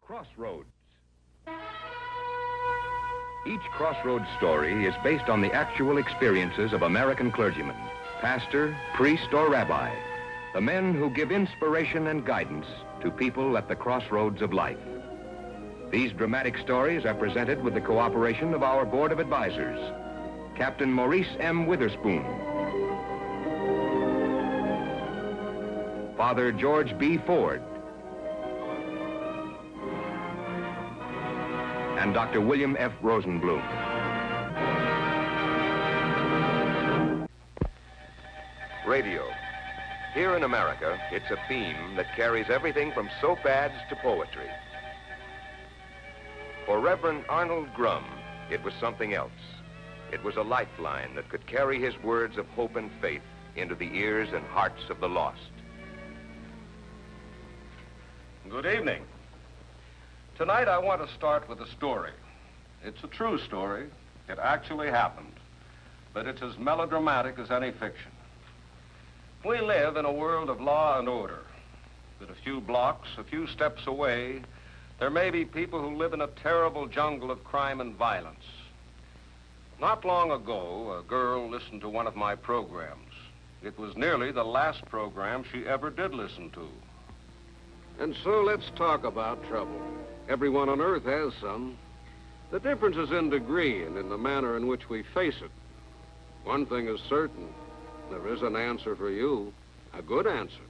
Crossroads. Each Crossroads story is based on the actual experiences of American clergymen, pastor, priest, or rabbi, the men who give inspiration and guidance to people at the crossroads of life. These dramatic stories are presented with the cooperation of our Board of Advisors, Captain Maurice M. Witherspoon, Father George B. Ford, and Dr. William F. Rosenblum. Radio. Here in America, it's a theme that carries everything from soap ads to poetry. For Reverend Arnold Grum, it was something else. It was a lifeline that could carry his words of hope and faith into the ears and hearts of the lost. Good evening. Tonight I want to start with a story. It's a true story. It actually happened. But it's as melodramatic as any fiction. We live in a world of law and order. But a few blocks, a few steps away, there may be people who live in a terrible jungle of crime and violence. Not long ago, a girl listened to one of my programs. It was nearly the last program she ever did listen to. And so let's talk about trouble. Everyone on Earth has some. The difference is in degree and in the manner in which we face it. One thing is certain. There is an answer for you, a good answer.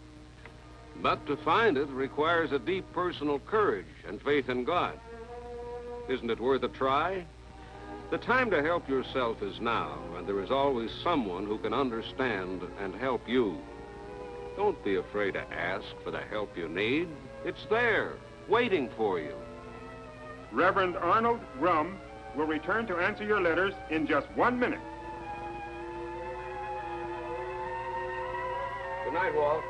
But to find it requires a deep personal courage and faith in God. Isn't it worth a try? The time to help yourself is now, and there is always someone who can understand and help you. Don't be afraid to ask for the help you need. It's there, waiting for you. Reverend Arnold Grum will return to answer your letters in just 1 minute. Good night, Walt.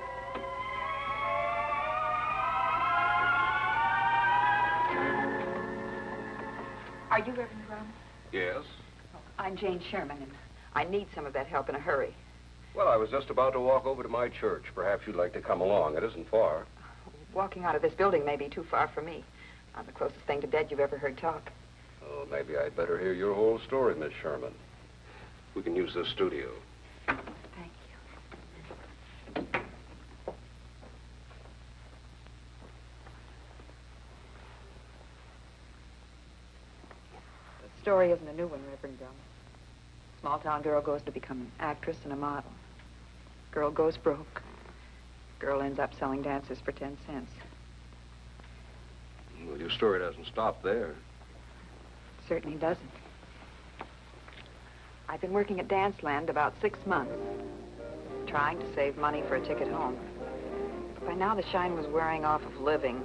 Are you Reverend Grum? Yes? Oh, I'm Jane Sherman, and I need some of that help in a hurry. Well, I was just about to walk over to my church. Perhaps you'd like to come along. It isn't far. Walking out of this building may be too far for me. I'm the closest thing to dead you've ever heard talk. Oh, maybe I'd better hear your whole story, Miss Sherman. We can use this studio. Thank you. The story isn't a new one, Reverend Grum. Small-town girl goes to become an actress and a model. Girl goes broke. Girl ends up selling dances for 10 cents. Well, your story doesn't stop there. Certainly doesn't. I've been working at Danceland about 6 months, trying to save money for a ticket home. But by now, the shine was wearing off of living.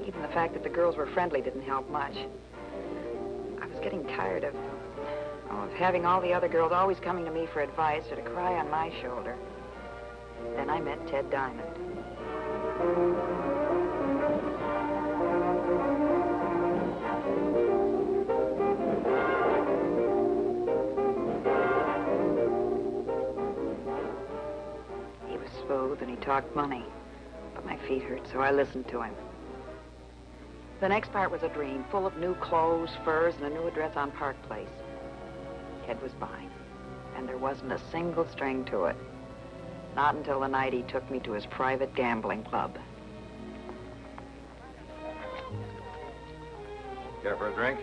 Even the fact that the girls were friendly didn't help much. I was getting tired of having all the other girls always coming to me for advice or to cry on my shoulder. Then I met Ted Diamond. He was smooth and he talked money, but my feet hurt, so I listened to him. The next part was a dream, full of new clothes, furs, and a new address on Park Place. Ted was mine, and there wasn't a single string to it. Not until the night he took me to his private gambling club. Care for a drink?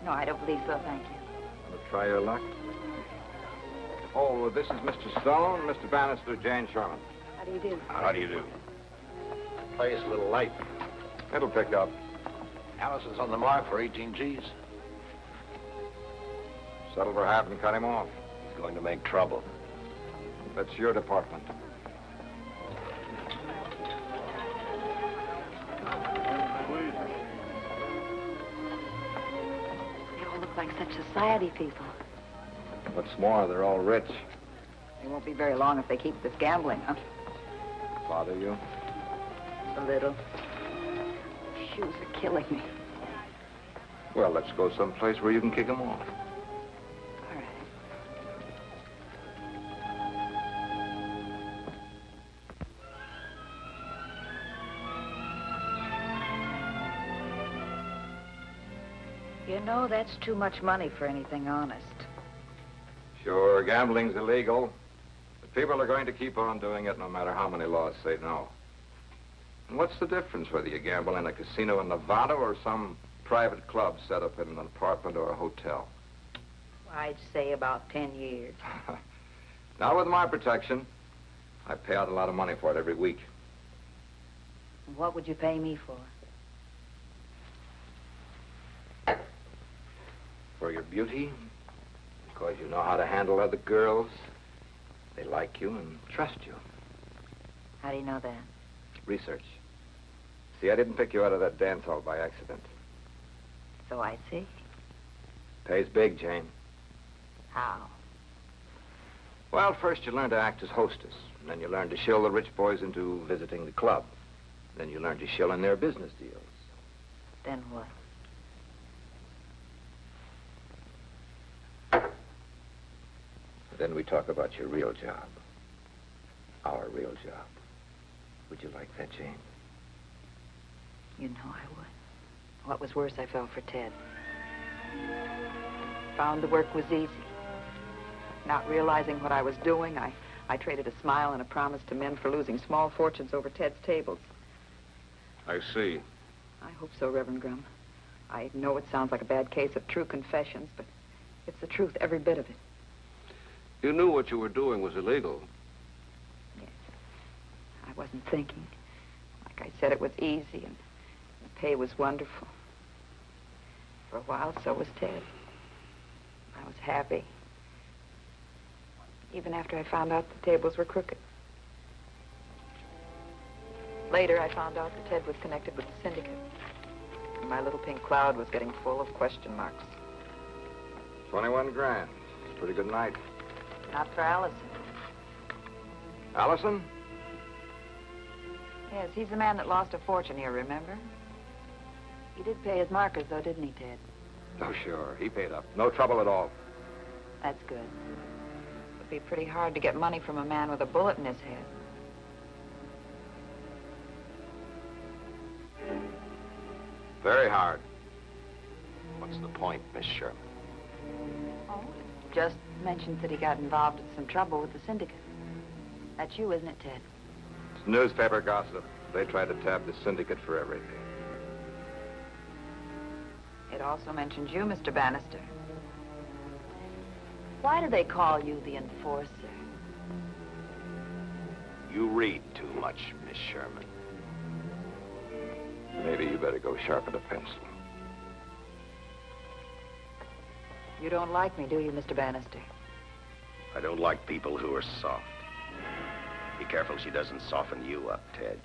No, I don't believe so, thank you. Want to try your luck? Oh, this is Mr. Stone, Mr. Bannister, Jane Sherman. How do you do? How do you do? Place a little light. It'll pick up. Allison's on the mark for 18 G's. Settle for half and cut him off. He's going to make trouble. That's your department. They all look like such society people. What's more, they're all rich. They won't be very long if they keep this gambling up. Bother you? A little. Shoes are killing me. Well, let's go someplace where you can kick them off. All right. You know, that's too much money for anything honest. Sure, gambling's illegal. But people are going to keep on doing it no matter how many laws say no. And what's the difference whether you gamble in a casino in Nevada or some private club set up in an apartment or a hotel? I'd say about 10 years. Not with my protection. I pay out a lot of money for it every week. What would you pay me for? For your beauty, because you know how to handle other girls. They like you and trust you. How do you know that? Research. See, I didn't pick you out of that dance hall by accident. So I see. Pays big, Jane. How? Well, first you learn to act as hostess. And then you learn to shill the rich boys into visiting the club. Then you learn to shill in their business deals. Then what? Then we talk about your real job. Our real job. Would you like that, Jane? You know I would. What was worse, I fell for Ted. Found the work was easy. Not realizing what I was doing, I traded a smile and a promise to men for losing small fortunes over Ted's tables. I see. I hope so, Reverend Grum. I know it sounds like a bad case of true confessions, but it's the truth, every bit of it. You knew what you were doing was illegal. Yes. I wasn't thinking. Like I said, it was easy, and the pay was wonderful. For a while, so was Ted. I was happy. Even after I found out the tables were crooked. Later, I found out that Ted was connected with the syndicate. And my little pink cloud was getting full of question marks. 21 grand. It's a pretty good night. Not for Allison. Allison? Yes, he's the man that lost a fortune here, remember? He did pay his markers, though, didn't he, Ted? Oh, sure. He paid up. No trouble at all. That's good. It would be pretty hard to get money from a man with a bullet in his head. Very hard. What's the point, Miss Sherman? Oh, it just mentions that he got involved in some trouble with the syndicate. That's you, isn't it, Ted? It's newspaper gossip. They try to tab the syndicate for everything. It also mentions you, Mr. Bannister. Why do they call you the enforcer? You read too much, Miss Sherman. Maybe you better go sharpen a pencil. You don't like me, do you, Mr. Bannister? I don't like people who are soft. Be careful she doesn't soften you up, Ted.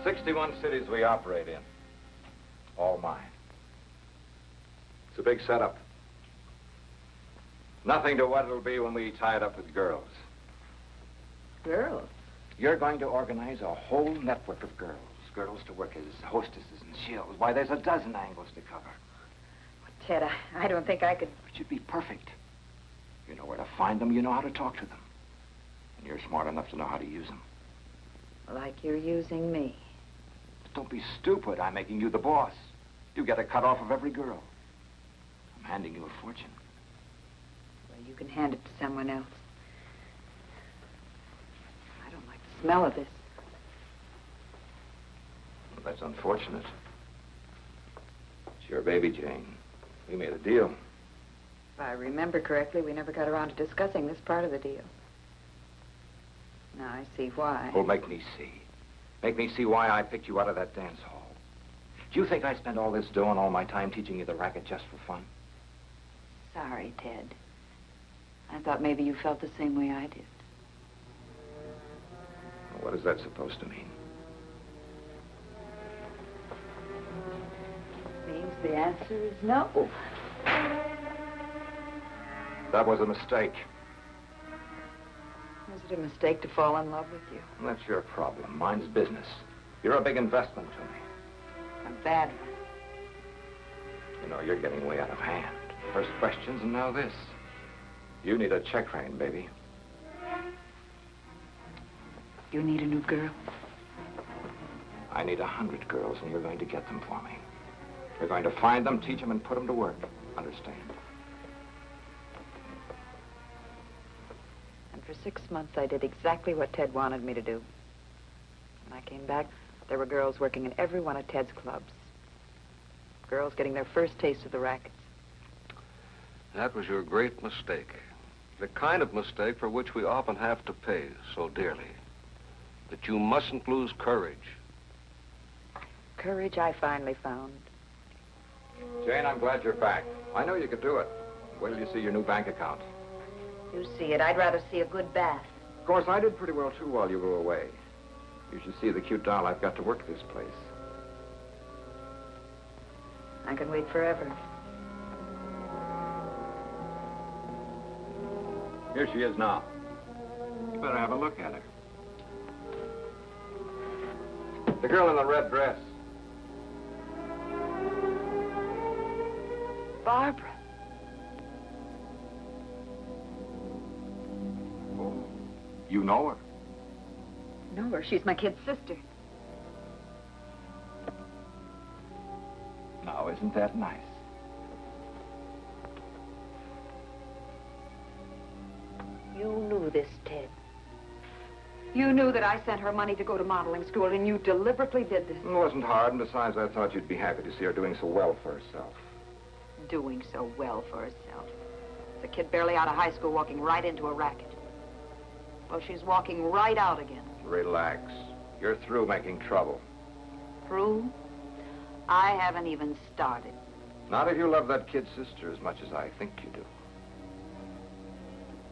"61 cities we operate in. All mine. It's a big setup. Nothing to what it'll be when we tie it up with girls. Girls? You're going to organize a whole network of girls. Girls to work as hostesses and shills. Why, there's a dozen angles to cover. Well, Ted, I don't think I could... But you'd be perfect. You know where to find them. You know how to talk to them. And you're smart enough to know how to use them. Like you're using me. But don't be stupid. I'm making you the boss. You get a cut off of every girl. I'm handing you a fortune. Well, you can hand it to someone else. I don't like the smell of this. Well, that's unfortunate. It's your baby, Jane. We made a deal. If I remember correctly, we never got around to discussing this part of the deal. Now I see why. Oh, make me see. Make me see why I picked you out of that dance hall. Do you think I spent all this dough and all my time teaching you the racket just for fun? Sorry, Ted. I thought maybe you felt the same way I did. Well, what is that supposed to mean? Means the answer is no. That was a mistake. Was it a mistake to fall in love with you? Well, that's your problem. Mine's business. You're a big investment to me. A bad one. You know, you're getting way out of hand. First questions and now this. You need a check rein, baby. You need a new girl? I need 100 girls, and you're going to get them for me. You're going to find them, teach them, and put them to work. Understand? And for 6 months, I did exactly what Ted wanted me to do. When I came back, there were girls working in every one of Ted's clubs. Girls getting their first taste of the rackets. That was your great mistake. The kind of mistake for which we often have to pay so dearly. That you mustn't lose courage. Courage I finally found. Jane, I'm glad you're back. I know you could do it. Wait till you see your new bank account. You see it. I'd rather see a good bath. Of course, I did pretty well, too, while you were away. You should see the cute doll I've got to work this place. I can wait forever. Here she is now. You better have a look at her. The girl in the red dress. Barbara. Oh, you know her? Know her. She's my kid's sister. Now, isn't that nice? You knew this, Ted. You knew that I sent her money to go to modeling school, and you deliberately did this. It wasn't hard, and besides, I thought you'd be happy to see her doing so well for herself. Doing so well for herself. The kid barely out of high school walking right into a racket. Well, she's walking right out again. Relax. You're through making trouble. Through? I haven't even started. Not if you love that kid's sister as much as I think you do.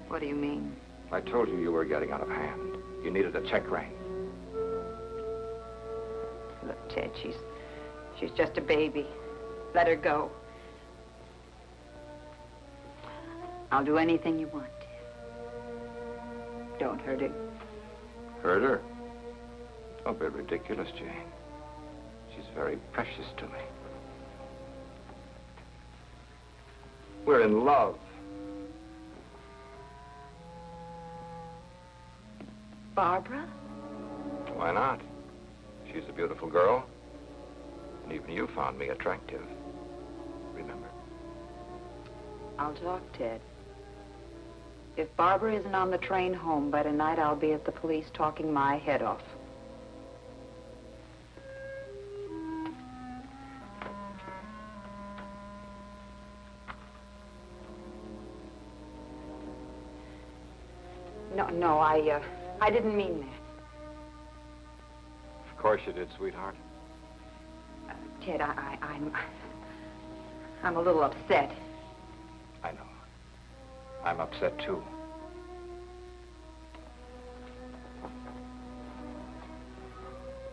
What do you mean? I told you you were getting out of hand. You needed a check rein. Look, Ted, she's just a baby. Let her go. I'll do anything you want, Ted. Don't hurt her. Hurt her? Don't be ridiculous, Jane. She's very precious to me. We're in love. Barbara? Why not? She's a beautiful girl. And even you found me attractive. Remember? I'll talk, Ted. If Barbara isn't on the train home by tonight, I'll be at the police talking my head off. No, I didn't mean that. Of course you did, sweetheart. Ted, I'm a little upset. I know. I'm upset, too.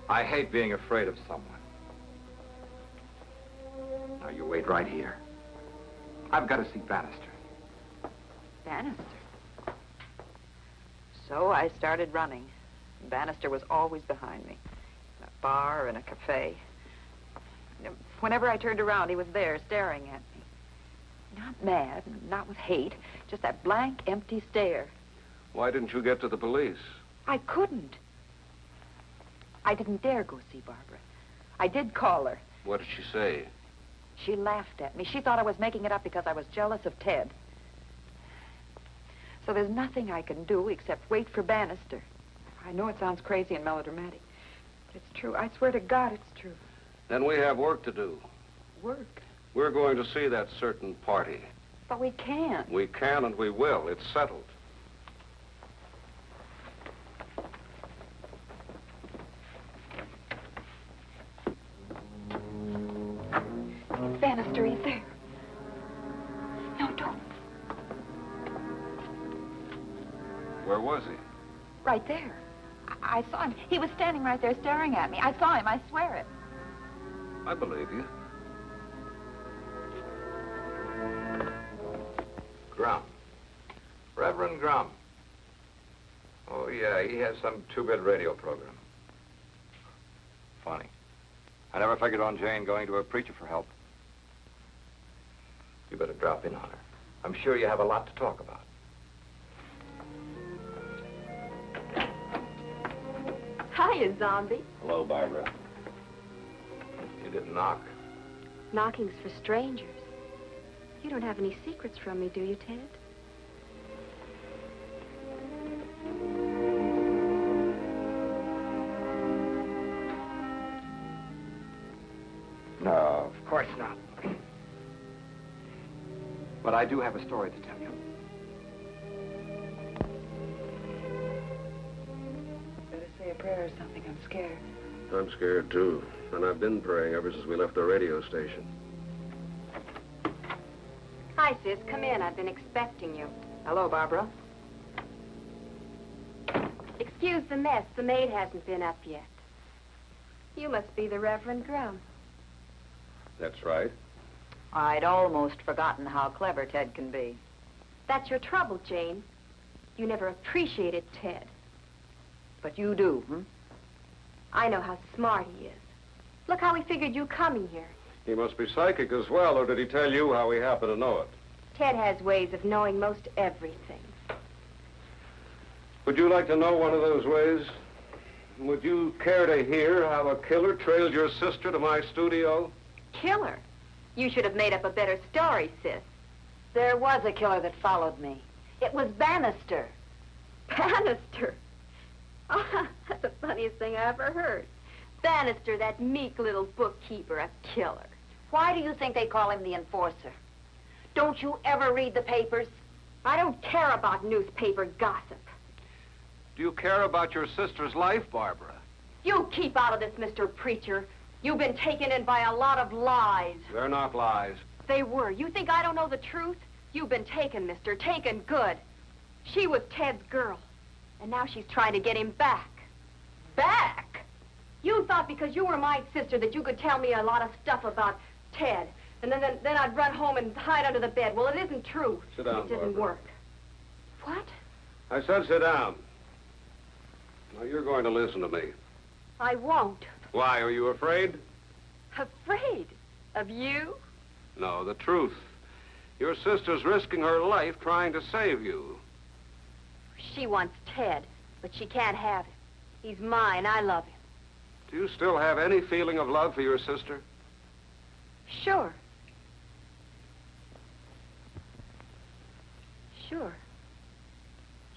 I hate being afraid of someone. Now, you wait right here. I've got to see Bannister. Bannister? So I started running. Bannister was always behind me. In a bar or in a cafe. Whenever I turned around, he was there, staring at me. Not mad, not with hate, just that blank, empty stare. Why didn't you get to the police? I couldn't. I didn't dare go see Barbara. I did call her. What did she say? She laughed at me. She thought I was making it up because I was jealous of Ted. So there's nothing I can do except wait for Bannister. I know it sounds crazy and melodramatic, but it's true. I swear to God it's true. Then we have work to do. Work? We're going to see that certain party. But we can't. We can and we will. It's settled. Bannister, he's there. No, don't. Where was he? Right there. I saw him. He was standing right there staring at me. I saw him, I swear it. I believe you. Grum. Reverend Grum. Oh, yeah, he has some two-bit radio program. Funny. I never figured on Jane going to a preacher for help. You better drop in on her. I'm sure you have a lot to talk about. Hiya, zombie. Hello, Barbara. You didn't knock. Knocking's for strangers. You don't have any secrets from me, do you, Ted? No, of course not. But I do have a story to tell you. Better say a prayer or something. I'm scared. I'm scared, too. And I've been praying ever since we left the radio station. Hi, sis. Come in. I've been expecting you. Hello, Barbara. Excuse the mess. The maid hasn't been up yet. You must be the Reverend Grum. That's right. I'd almost forgotten how clever Ted can be. That's your trouble, Jane. You never appreciated Ted. But you do, hmm? I know how smart he is. Look how he figured you coming here. He must be psychic as well, or did he tell you how he happened to know it? Ted has ways of knowing most everything. Would you like to know one of those ways? Would you care to hear how a killer trailed your sister to my studio? Killer? You should have made up a better story, sis. There was a killer that followed me. It was Bannister. Bannister? Oh, that's the funniest thing I ever heard. Bannister, that meek little bookkeeper, a killer. Why do you think they call him the enforcer? Don't you ever read the papers? I don't care about newspaper gossip. Do you care about your sister's life, Barbara? You keep out of this, Mr. Preacher. You've been taken in by a lot of lies. They're not lies. They were. You think I don't know the truth? You've been taken, mister. Taken good. She was Ted's girl. And now she's trying to get him back. Back? You thought because you were my sister that you could tell me a lot of stuff about Ted. And then I'd run home and hide under the bed. Well, it isn't true. Sit down, It doesn't Barbara. work. What? I said sit down. Now, you're going to listen to me. I won't. Why, are you afraid? Afraid? Of you? No, the truth. Your sister's risking her life trying to save you. She wants Ted, but she can't have him. He's mine. I love him. Do you still have any feeling of love for your sister? Sure. Sure.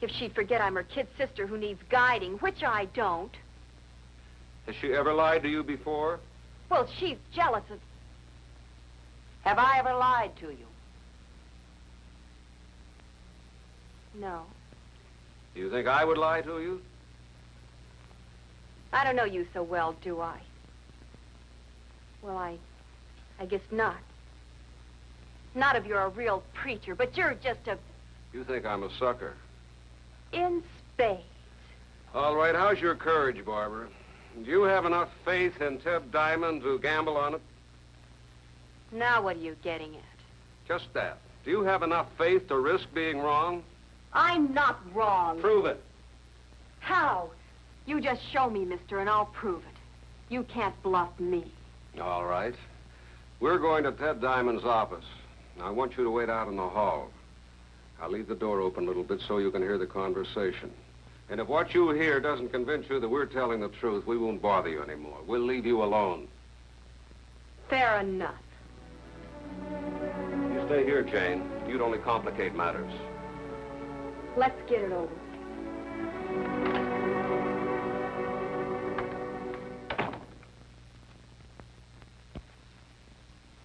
If she'd forget I'm her kid sister who needs guiding, which I don't. Has she ever lied to you before? Well, she's jealous of... Have I ever lied to you? No. Do you think I would lie to you? I don't know you so well, do I? Well, I guess not. Not if you're a real preacher, but you're just a... You think I'm a sucker. in spades. All right, how's your courage, Barbara? Do you have enough faith in Ted Diamond to gamble on it? Now what are you getting at? Just that. Do you have enough faith to risk being wrong? I'm not wrong. Prove it. How? You just show me, mister, and I'll prove it. You can't bluff me. All right. We're going to Ted Diamond's office. I want you to wait out in the hall. I'll leave the door open a little bit so you can hear the conversation. And if what you hear doesn't convince you that we're telling the truth, we won't bother you anymore. We'll leave you alone. Fair enough. You stay here, Jane. You'd only complicate matters. Let's get it over.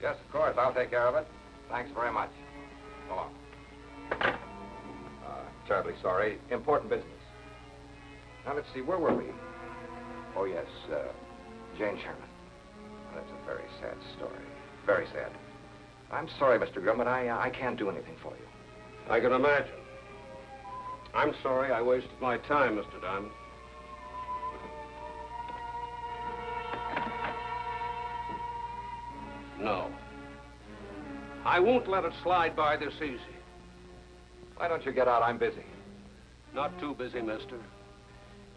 Yes, of course. I'll take care of it. Thanks very much. So long. Terribly sorry. Important business. Now, let's see. Where were we? Oh, yes. Jane Sherman. Well, that's a very sad story. Very sad. I'm sorry, Mr. Grum, but I can't do anything for you. I can imagine. I'm sorry I wasted my time, Mr. Diamond. No. I won't let it slide by this easy. Why don't you get out? I'm busy. Not too busy, mister.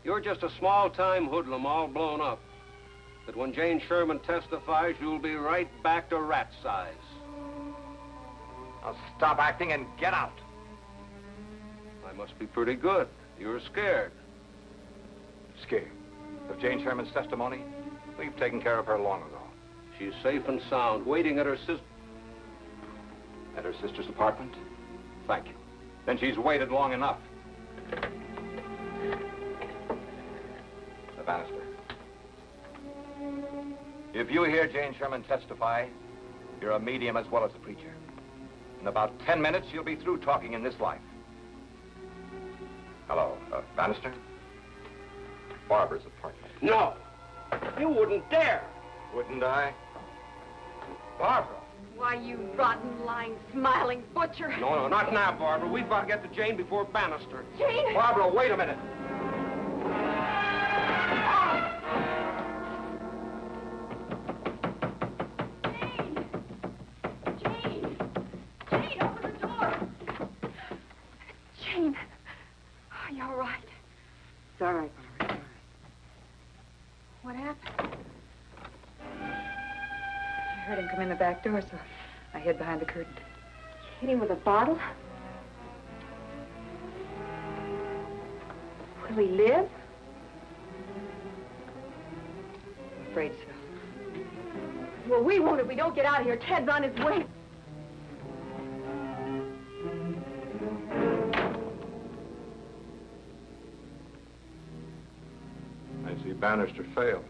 You're just a small-time hoodlum all blown up. But when Jane Sherman testifies, you'll be right back to rat size. Now stop acting and get out. I must be pretty good. You're scared. Scared? Of Jane Sherman's testimony? We've taken care of her long ago. She's safe and sound, waiting at her sister. At her sister's apartment? Thank you. Then she's waited long enough. The Bannister. If you hear Jane Sherman testify, you're a medium as well as a preacher. In about 10 minutes, you'll be through talking in this life. Hello, Bannister? Barbara's apartment. No! You wouldn't dare! Wouldn't I? Barbara! Why, you rotten, lying, smiling butcher. No, not now, Barbara. We've got to get to Jane before Bannister. Jane! Barbara, wait a minute. Jane, open the door. Jane, are you all right? It's all right, Barbara. What happened? I heard him come in the back door, so I hid behind the curtain. You hit him with a bottle? Will he live? I'm afraid so. Well, we won't if we don't get out of here. Ted's on his way. I see Bannister failed.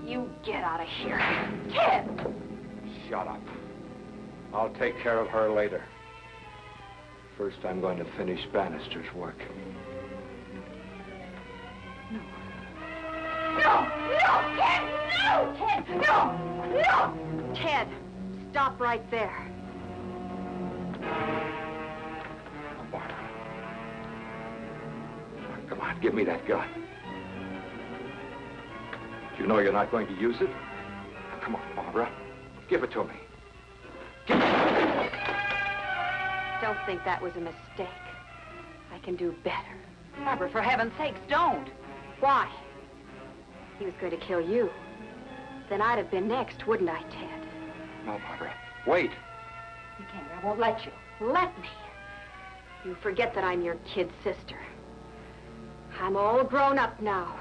You get out of here. Ted! Shut up. I'll take care of her later. First, I'm going to finish Bannister's work. No, Ted! No, Ted! No! No! Ted, stop right there. Barbara. Come on, give me that gun. You know you're not going to use it? Come on, Barbara. Give it to me. Give it. Don't think that was a mistake. I can do better. Barbara, for heaven's sakes, don't. Why? He was going to kill you. Then I'd have been next, wouldn't I, Ted? No, Barbara. Wait. You can't. I won't let you. Let me. You forget that I'm your kid sister. I'm all grown up now.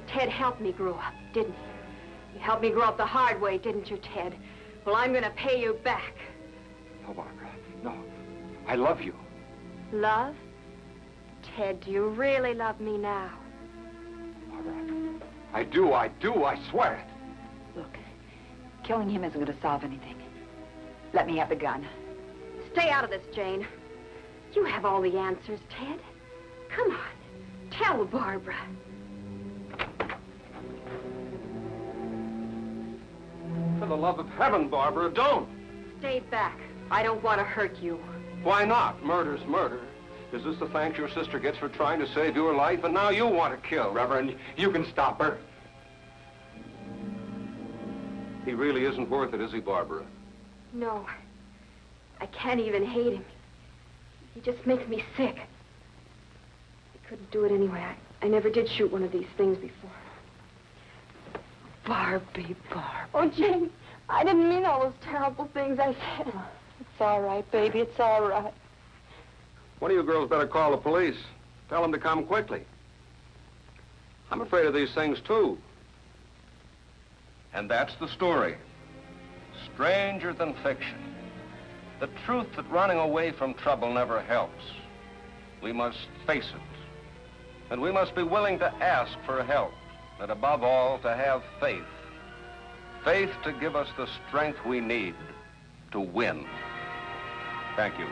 Ted helped me grow up, didn't he? You helped me grow up the hard way, didn't you, Ted? Well, I'm going to pay you back. No, Barbara. No. I love you. Love? Ted, do you really love me now? Barbara. I do, I swear it. Look, killing him isn't going to solve anything. Let me have the gun. Stay out of this, Jane. You have all the answers, Ted. Come on, tell Barbara. For the love of heaven, Barbara, don't. Stay back. I don't want to hurt you. Why not? Murder's murder. Is this the thanks your sister gets for trying to save your life, and now you want to kill? Reverend, you can stop her. He really isn't worth it, is he, Barbara? No. I can't even hate him. He just makes me sick. I couldn't do it anyway. I never did shoot one of these things before. Barbie. Oh, Jane, I didn't mean all those terrible things I said. It's all right, baby. It's all right. One of you girls better call the police. Tell them to come quickly. I'm afraid of these things, too. And that's the story. Stranger than fiction. The truth that running away from trouble never helps. We must face it. And we must be willing to ask for help. And above all, to have faith. Faith to give us the strength we need to win. Thank you.